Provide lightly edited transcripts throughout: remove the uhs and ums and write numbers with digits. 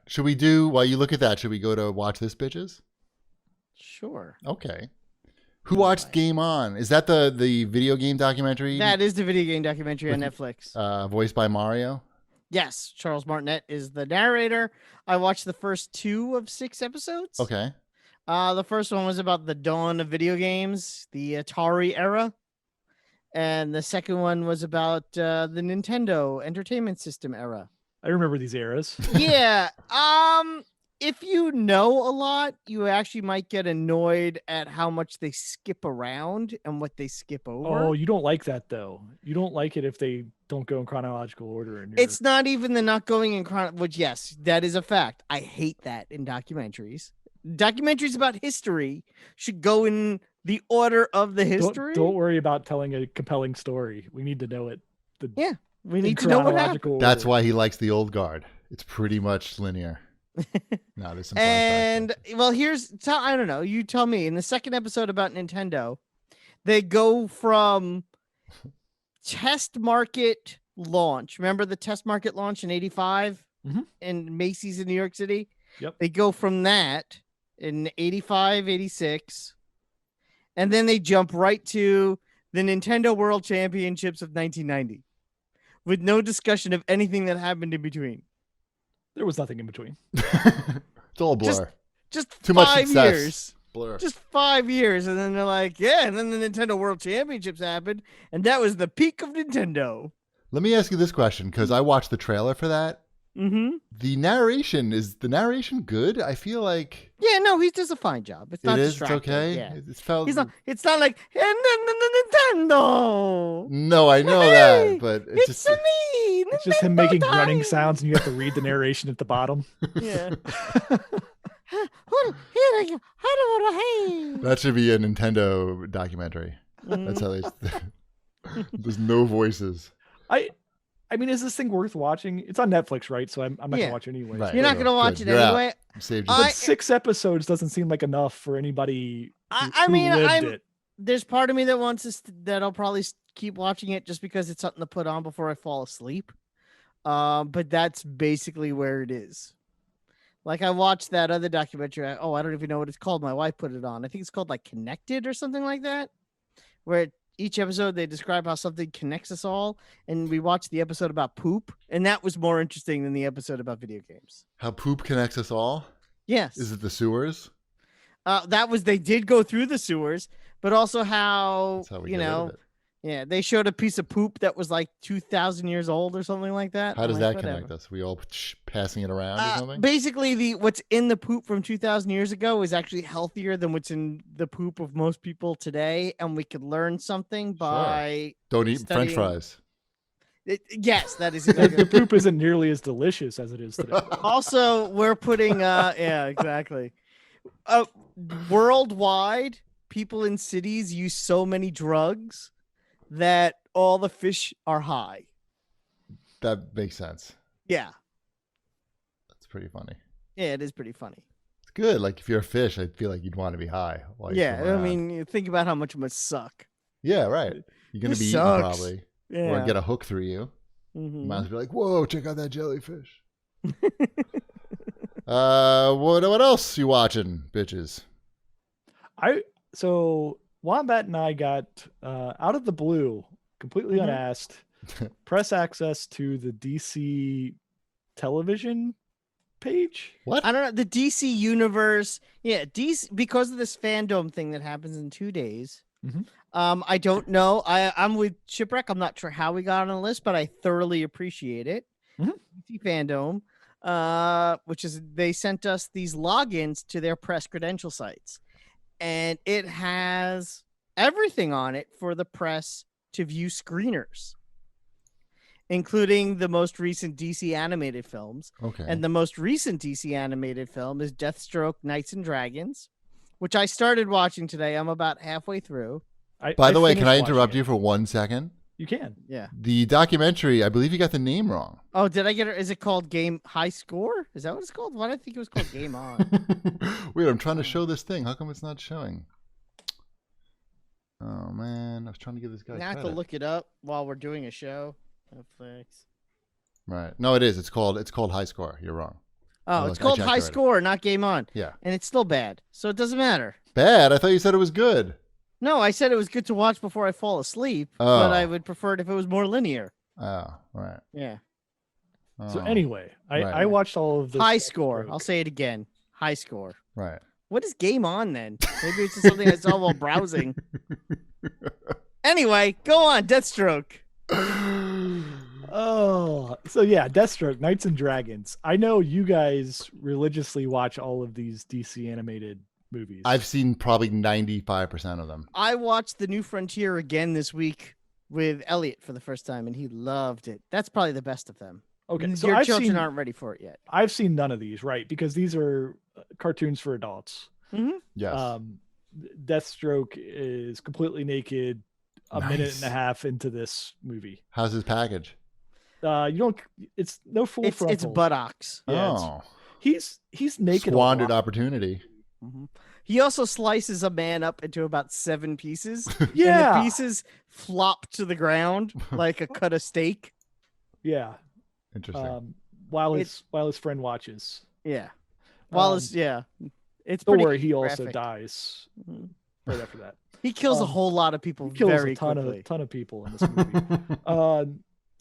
Should we do, while you look at that, should we go to Watch This, Bitches? Sure. Okay. Who watched Game On? Is that the video game documentary? That is the video game documentary on Netflix. Voiced by Mario? Yes. Charles Martinet is the narrator. I watched the first 2 of 6 episodes. Okay. The first one was about the dawn of video games, the Atari era. And the second one was about the Nintendo Entertainment System era. I remember these eras. Yeah. If you know a lot, you actually might get annoyed at how much they skip around and what they skip over. Oh, you don't like that though. You don't like it if they don't go in chronological order. It's not even the not going in chronological, which yes, that is a fact. I hate that in documentaries. Documentaries about history should go in the order of the history. Don't worry about telling a compelling story. We need to know it. We need to know what happened. That's why he likes the old guard. It's pretty much linear. No, there's some and well, I don't know. You tell me. In the second episode about Nintendo, they go from test market launch. Remember the test market launch in '85 in Macy's in New York City? Yep. They go from that in '85, '86, and then they jump right to the Nintendo World Championships of 1990, with no discussion of anything that happened in between. There was nothing in between. It's all blur. Just too 5 much success. years. Blur. Just 5 years, and then they're like, yeah, and then the Nintendo World Championships happened, and that was the peak of Nintendo. Let me ask you this question, because I watched the trailer for that. Mm-hmm. Is the narration good? I feel like He does a fine job. It's not distracting. It's okay. Yeah. It's not like and then the Nintendo. No, I know Hey, that, but It's just me. It's just him making grunting sounds, and you have to read the narration at the bottom. Yeah. that should be a Nintendo documentary. That's how there's no voices. I mean, is this thing worth watching? It's on Netflix, right? So I'm not gonna watch it anyway. Right. You're not gonna watch it You're anyway. But 6 episodes doesn't seem like enough for anybody. Who lived it. There's part of me that wants us that I'll probably keep watching it just because it's something to put on before I fall asleep. But that's basically where it is. Like I watched that other documentary. I don't even know what it's called. My wife put it on. I think it's called like Connected or something like that, where each episode they describe how something connects us all. And we watched the episode about poop, and that was more interesting than the episode about video games. How poop connects us all? Yes. Is it the sewers? They did go through the sewers, but also how we get rid of it. Yeah, they showed a piece of poop that was like 2,000 years old or something like that. How does that connect us? We all passing it around or something? Basically, what's in the poop from 2,000 years ago is actually healthier than what's in the poop of most people today, and we could learn something by don't eat French fries. Yes, that is exactly. The poop isn't nearly as delicious as it is today. Also, we're putting exactly. Worldwide, people in cities use so many drugs that all the fish are high. That makes sense. Yeah. That's pretty funny. Yeah, it is pretty funny. It's good. Like if you're a fish, I feel like you'd want to be high. I mean, you think about how much it must suck. Yeah, right. You're going to be eaten probably. Yeah. Or get a hook through you. Mm-hmm. You might as well be like, whoa, check out that jellyfish. What else you watching, bitches? So Wombat and I got out of the blue, completely unasked, press access to the DC television page. What? I don't know. The DC universe. Yeah, DC, because of this fandom thing that happens in 2 days. Mm-hmm. I don't know. I'm with Shipwreck. I'm not sure how we got on the list, but I thoroughly appreciate it. Mm-hmm. DC fandom, which is they sent us these logins to their press credential sites. And it has everything on it for the press to view screeners, including the most recent DC animated films. Okay. And the most recent DC animated film is Deathstroke, Knights and Dragons, which I started watching today. I'm about halfway through. By the way, can I interrupt you for 1 second? You can. Yeah. The documentary, I believe you got the name wrong. Oh, did I get it? Is it called Game High Score? Is that what it's called? Why did I think it was called Game On? Wait, I'm trying to show this thing. How come it's not showing? Oh, man. I was trying to give this guy Now I have to look it up while we're doing a show. Netflix. Right. No, it is. It's called High Score. You're wrong. Oh, it's called High Score, not Game On. Yeah. And it's still bad, so it doesn't matter. Bad? I thought you said it was good. No, I said it was good to watch before I fall asleep, but I would prefer it if it was more linear. Oh, right. Yeah. So anyway, I watched all of this. High Score. I'll say it again. High Score. Right. What is Game On then? Maybe it's just something I saw while browsing. Anyway, go on, Deathstroke. Oh, so yeah, Deathstroke, Knights and Dragons. I know you guys religiously watch all of these DC animated movies. I've seen probably 95% of them. I watched The New Frontier again this week with Elliot for the first time, and he loved it. That's probably the best of them. Okay, so your children aren't ready for it yet. I've seen none of these, right? Because these are cartoons for adults. Mm-hmm. Yes. Deathstroke is completely naked a minute and a half into this movie. How's his package? It's no full frontal. It's buttocks. Yeah, he's naked. Squandered opportunity. Mm-hmm. He also slices a man up into about 7 pieces. Yeah. And the pieces flop to the ground like a cut of steak. Yeah. Interesting. While his friend watches. Yeah. It's don't pretty worry, he graphic. Also dies right after that. He kills a whole lot of people. He kills very a ton quickly. of people in this movie.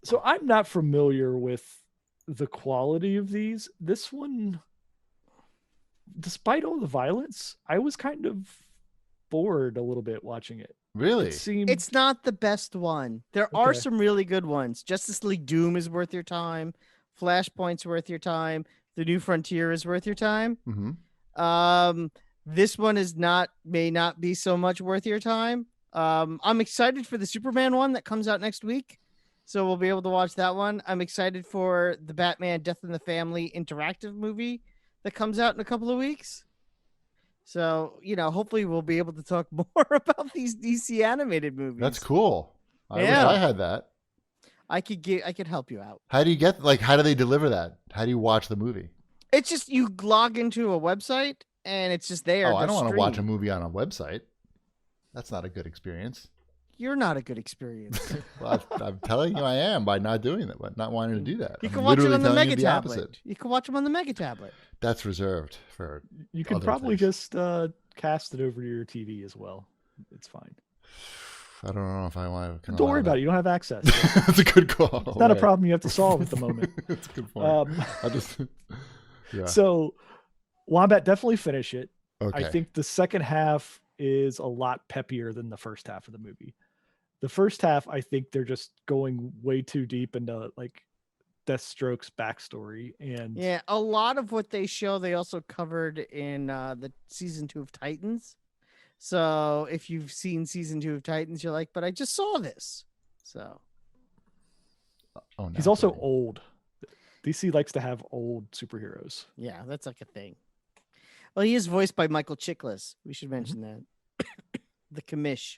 So I'm not familiar with the quality of these. This one, despite all the violence, I was kind of bored a little bit watching it. Really? It's not the best one. There are some really good ones. Justice League Doom is worth your time. Flashpoint's worth your time. The New Frontier is worth your time. Mm-hmm. This one may not be so much worth your time. I'm excited for the Superman one that comes out next week. So we'll be able to watch that one. I'm excited for the Batman Death in the Family interactive movie that comes out in a couple of weeks. So, hopefully we'll be able to talk more about these DC animated movies. That's cool. I wish I had that. I could help you out. How do you how do they deliver that? How do you watch the movie? It's just you log into a website and it's just there. Oh, I don't want to watch a movie on a website. That's not a good experience. You're not a good experience. Well, I'm telling you I am by not doing that, but not wanting to do that. You can watch it on the Mega Tablet. You can watch them on the Mega Tablet. That's reserved for You can probably just cast it over to your TV as well. It's fine. I don't know if I want to. Don't worry about it. You don't have access. That's a good call. It's not a problem you have to solve at the moment. That's a good point. Yeah. So, Wombat, definitely finish it. Okay. I think the second half is a lot peppier than the first half of the movie. The first half, I think they're just going way too deep into Deathstroke's backstory, and a lot of what they show they also covered in the season 2 of Titans. So if you've seen season 2 of Titans, you're like, but I just saw this. So he's also old. DC likes to have old superheroes. Yeah, that's like a thing. Well, he is voiced by Michael Chiklis. We should mention that. The commish.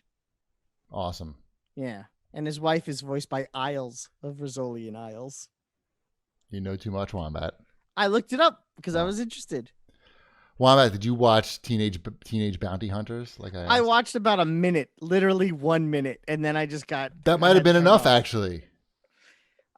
Awesome. Yeah. And his wife is voiced by Isles of Rizzoli and Isles. You know too much, Wombat. I looked it up because I was interested. Wombat, did you watch Teenage Bounty Hunters? I watched about a minute, literally 1 minute, and then I just got... That might have been enough, actually.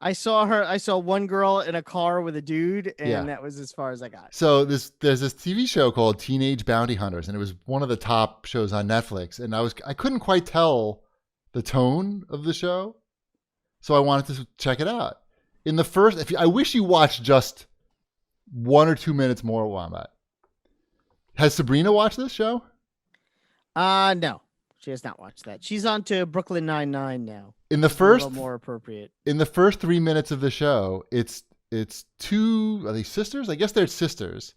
I saw one girl in a car with a dude, and that was as far as I got. So there's this TV show called Teenage Bounty Hunters, and it was one of the top shows on Netflix, and I couldn't quite tell the tone of the show, so I wanted to check it out. In the first, I wish you watched just 1 or 2 minutes more, Wombat. Has Sabrina watched this show? No, she has not watched that. She's on to Brooklyn Nine-Nine now. In the first, a little more appropriate. In the first 3 minutes of the show, it's two, are they sisters? I guess they're sisters,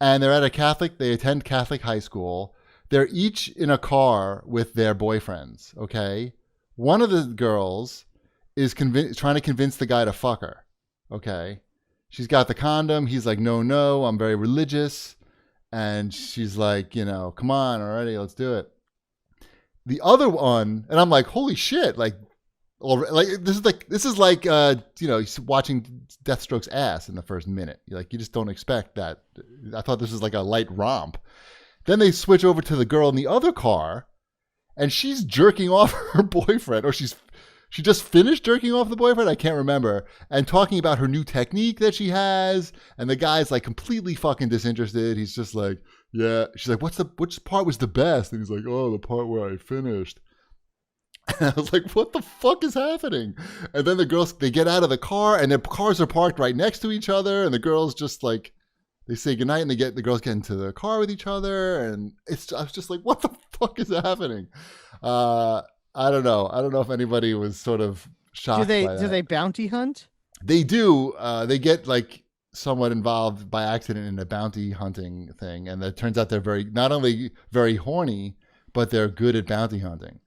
and they're at a Catholic. They attend Catholic high school. They're each in a car with their boyfriends. Okay, one of the girls is trying to convince the guy to fuck her. Okay, she's got the condom. He's like, no, I'm very religious. And she's like, come on, already, let's do it. The other one, and I'm like, holy shit, this is like watching Deathstroke's ass in the first minute. You just don't expect that. I thought this was like a light romp. Then they switch over to the girl in the other car, and she's jerking off her boyfriend, or she's she just finished jerking off the boyfriend. I can't remember. And talking about her new technique that she has. And the guy's like completely fucking disinterested. He's just like, yeah. She's like, which part was the best? And he's like, oh, the part where I finished. And I was like, what the fuck is happening? And then the girls, they get out of the car and their cars are parked right next to each other. And the girls just like, they say goodnight and the girls get into the car with each other. And I was just like, what the fuck is happening? I don't know. I don't know if anybody was sort of shocked by that. Do they bounty hunt? They do. They get like somewhat involved by accident in a bounty hunting thing. And it turns out they're not only very horny, but they're good at bounty hunting.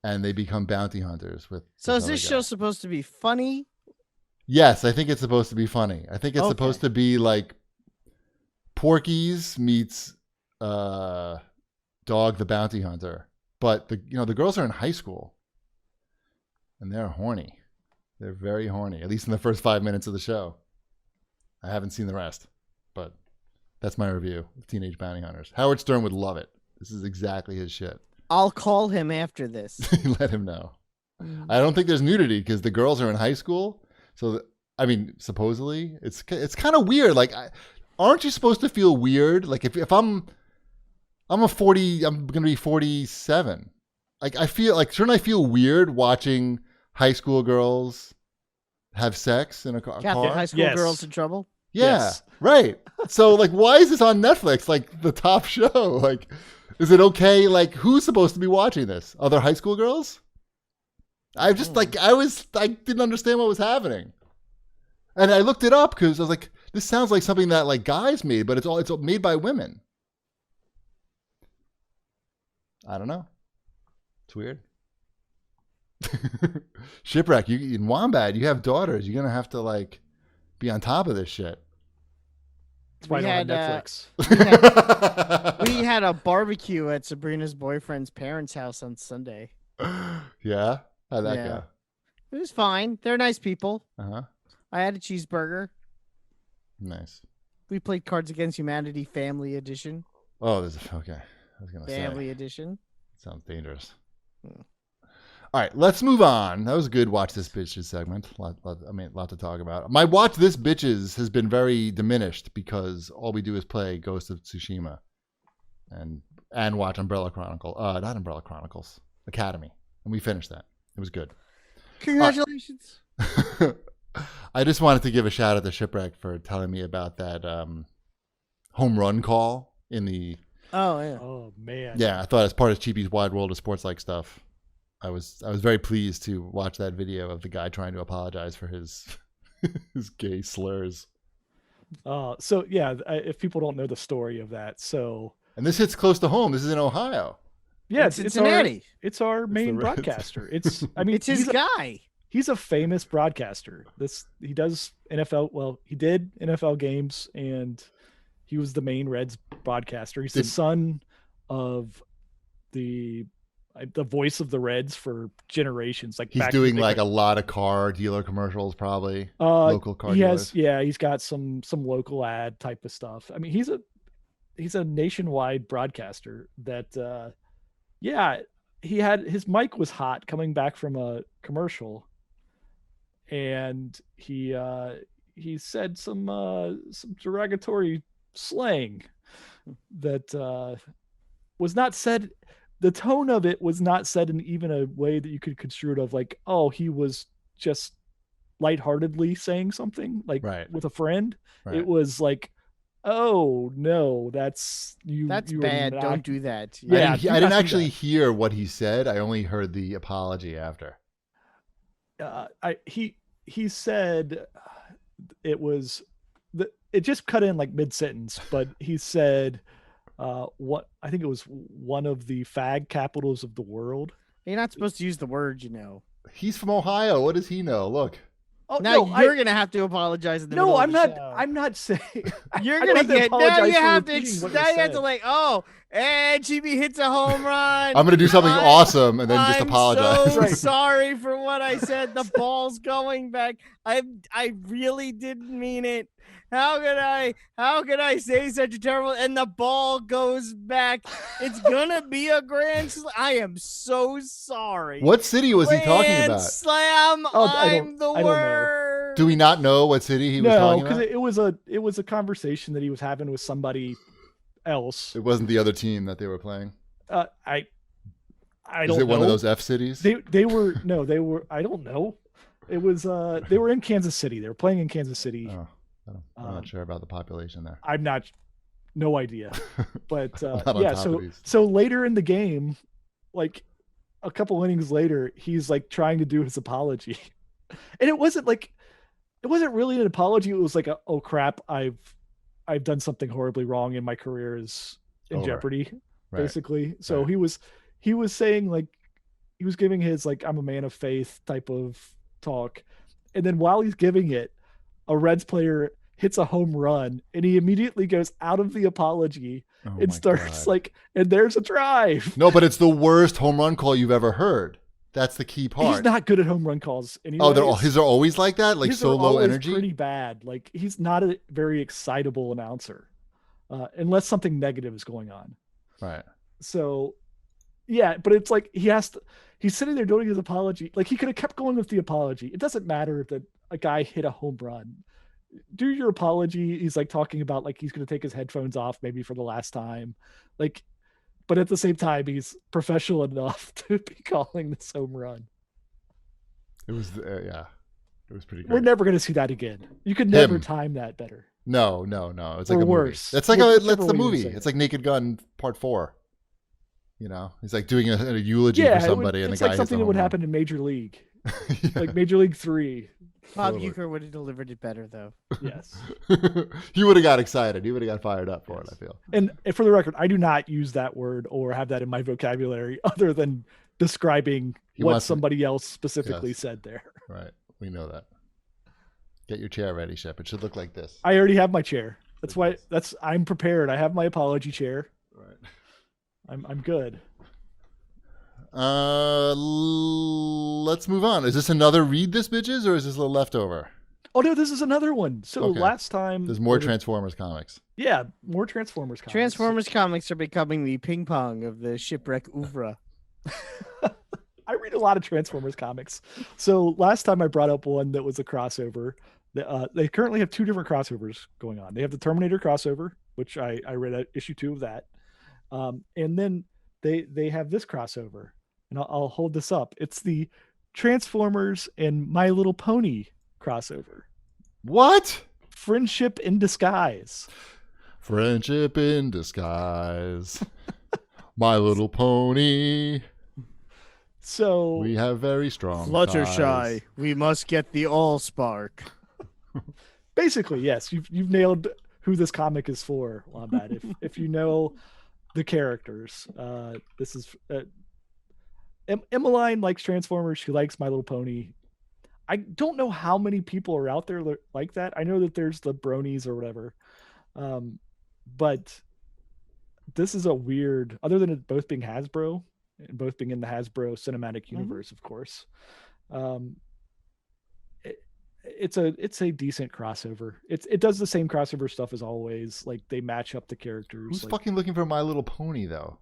And they become bounty hunters with. So is this show supposed to be funny? Yes, I think it's supposed to be funny. I think it's supposed to be like Porky's meets Dog the Bounty Hunter. But the girls are in high school. And they're horny. They're very horny, at least in the first 5 minutes of the show. I haven't seen the rest, but that's my review of Teenage Bounty Hunters. Howard Stern would love it. This is exactly his shit. I'll call him after this. Let him know. I don't think there's nudity because the girls are in high school. So, supposedly it's kind of weird. Like, aren't you supposed to feel weird? Like if I'm going to be 47. Like shouldn't I feel weird watching high school girls have sex in a car? Captain High School Girls in Trouble? Yeah, Yes. right. So like, why is this on Netflix? Like the top show? Like, is it okay? Like, who's supposed to be watching this? Other high school girls? I didn't understand what was happening. And I looked it up because I was like, this sounds like something that like guys made, but it's made by women. I don't know. It's weird. Shipwreck, you in Wombat, you have daughters. You're gonna have to like be on top of this shit. That's why I don't have Netflix. We had a barbecue at Sabrina's boyfriend's parents' house on Sunday. Yeah? How'd that go? It was fine. They're nice people. Uh-huh. I had a cheeseburger. Nice. We played Cards Against Humanity Family Edition. Oh, okay. I was gonna say Family Edition. Sounds dangerous. All right, let's move on. That was a good Watch This Bitches segment. A lot to talk about. My Watch This Bitches has been very diminished because all we do is play Ghost of Tsushima and watch Umbrella Chronicles. Not Umbrella Chronicles. Academy. And we finished that. It was good. Congratulations. I just wanted to give a shout out to Shipwreck for telling me about that home run call in the... Oh, yeah. Oh, man. Yeah, I thought as part of Cheapy's Wide World of Sports-like stuff. I was very pleased to watch that video of the guy trying to apologize for his his gay slurs. So yeah, if people don't know the story of that, and this hits close to home. This is in Ohio. Yeah, it's Cincinnati. It's our main broadcaster. It's it's his guy. He's a famous broadcaster. He does NFL. Well, he did NFL games, and he was the main Reds broadcaster. He's the son of the voice of the Reds for generations. Like he's doing like a lot of car dealer commercials, probably local car dealers. He's got some local ad type of stuff. I mean, he's a nationwide broadcaster that he had his mic was hot coming back from a commercial, and he said some derogatory slang that was not said. The tone of it was not said in even a way that you could construe it of like, oh, he was just lightheartedly saying something like with a friend. Right. It was like, oh no, that's bad. Don't do that. Yeah, I didn't actually hear what he said. I only heard the apology after. He said it just cut in like mid-sentence, but he said, what I think it was one of the fag capitals of the world. You're not supposed to use the word, He's from Ohio. What does he know? Look. Oh, now you're gonna have to apologize in the middle of the show. I'm not saying you're gonna get. Now you have to like, oh, and GB hits a home run. I'm gonna do something awesome and then just apologize. I'm so sorry for what I said. The ball's going back. I really didn't mean it. How can I say such a terrible? And the ball goes back. It's gonna be a grand slam. I am so sorry. What city was he talking Grand about? slam. Oh, I'm the I don't know. worst. Do we not know what city he was No, talking because about? it was a conversation that he was having with somebody else. It wasn't the other team that they were playing. I Is don't it one know. of those F cities? They were I don't know. It was they were in Kansas City. They were playing in Kansas City. Oh, I'm not sure about the population there. I'm not, no idea. But I'm not on yeah, top of these. so later in the game, like a couple innings later, he's like trying to do his apology, and it wasn't really an apology. It was like oh crap, I've done something horribly wrong and my career is in Over. jeopardy, Right. basically. So Right. he was saying, like, he was giving his like I'm a man of faith type of talk, and then while he's giving it, a Reds player hits a home run and he immediately goes out of the apology Oh and my starts God. like, and there's a drive. No, but it's the worst home run call you've ever heard. That's the key part. He's not good at home run calls anyway. Oh, his are always like that, like His so are low always energy. pretty bad. Like, he's not a very excitable announcer, unless something negative is going on. Right. So yeah, but it's like he's sitting there doing his apology. Like, he could have kept going with the apology. It doesn't matter that a guy hit a home run. Do your apology. He's like talking about like he's going to take his headphones off maybe for the last time. Like, but at the same time, he's professional enough to be calling this home run. It was yeah. It was pretty We're great. never going to see that again. You could never Him. time that better. No. It's like Or a worse. movie. It's like Whichever that's the way you movie. say It's it. like Naked Gun Part 4. You know, he's like doing a eulogy Yeah, for somebody, and it's the guy like hits something a that would home run. happen in Major League, Yeah. like Major League 3. Bob Totally. Uecker would have delivered it better though. Yes. He would have got excited. He would have got fired up for it, I feel. And for the record, I do not use that word or have that in my vocabulary other than describing He what wants to- somebody else specifically Yes. said there. Right. We know that. Get your chair ready, Shep. It should look like this. I already have my chair. That's why I'm prepared. I have my apology chair. Right. I'm good. Let's move on. Is this another read this bitches, or is this a little leftover? Oh no, this is another one. So Okay. last time There's more or the- Transformers comics. Yeah, more Transformers comics. Transformers comics are becoming the ping pong of the shipwreck oeuvre. I read a lot of Transformers comics. So last time I brought up one that was a crossover. They currently have two different crossovers going on. They have the Terminator crossover, which I read issue 2 of that, and then they have this crossover, and I'll hold this up. It's the Transformers and My Little Pony crossover. What? Friendship in disguise. Friendship in disguise. My Little Pony. So We have very strong Fluttershy, ties. we must get the Allspark. basically, yes, you've nailed who this comic is for, Wombat. if you know the characters, this is Emmeline likes Transformers. She likes My Little Pony. I don't know how many people are out there like that. I know that there's the bronies or whatever, but this is a weird. Other than it both being Hasbro and both being in the Hasbro cinematic universe, of course. It's a decent crossover. It does the same crossover stuff as always. Like, they match up the characters. Who's like, fucking looking for My Little Pony though?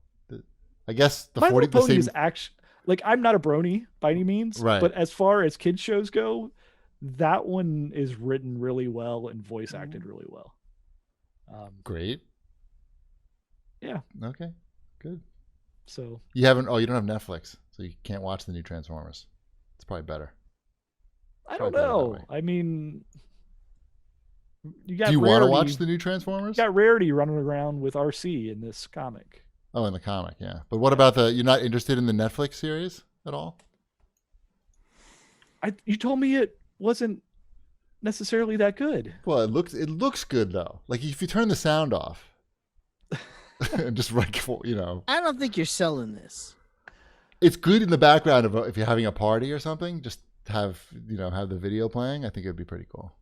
I guess the My 40 Little the Pony same. is actually, like, I'm not a brony by any means, Right. but as far as kids shows go, that one is written really well and voice acted really well. Great. Yeah. Okay. Good. So You haven't. Oh, you don't have Netflix, so you can't watch the new Transformers. It's probably better. I don't Probably better that know. way. I mean, you got Do you want to Rarity- watch the new Transformers? You got Rarity running around with RC in this comic. Oh, in the comic, yeah. But what about you're not interested in the Netflix series at all? You told me it wasn't necessarily that good. Well, it looks good though. Like if you turn the sound off and just I don't think you're selling this. it's good in the background of if you're having a party or something. Just have the video playing. I think it would be pretty cool.